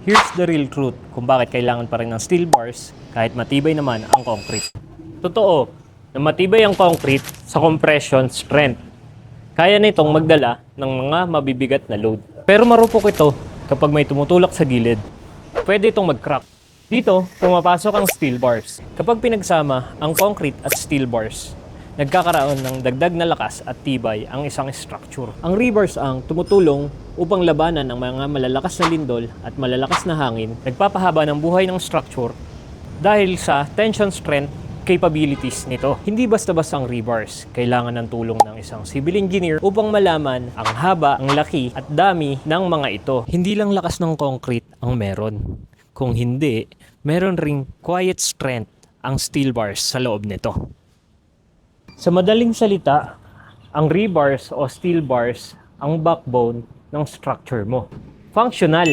Here's the real truth kung bakit kailangan pa rin ng steel bars kahit matibay naman ang concrete. Totoo na matibay ang concrete sa compression strength. Kaya nitong magdala ng mga mabibigat na load. Pero marupok ito kapag may tumutulak sa gilid. Pwede itong mag-crack. Dito, pumapasok ang steel bars. Kapag pinagsama ang concrete at steel bars, nagkakaroon ng dagdag na lakas at tibay ang isang structure. Ang rebars ang tumutulong upang labanan ang mga malalakas na lindol at malalakas na hangin, nagpapahaba ng buhay ng structure dahil sa tension strength capabilities nito. Hindi basta-basta ang rebars. Kailangan ng tulong ng isang civil engineer upang malaman ang haba, ang laki at dami ng mga ito. Hindi lang lakas ng concrete ang meron. Kung hindi, meron ring quiet strength ang steel bars sa loob nito. Sa madaling salita, ang rebars o steel bars ang backbone ng structure mo. Functional,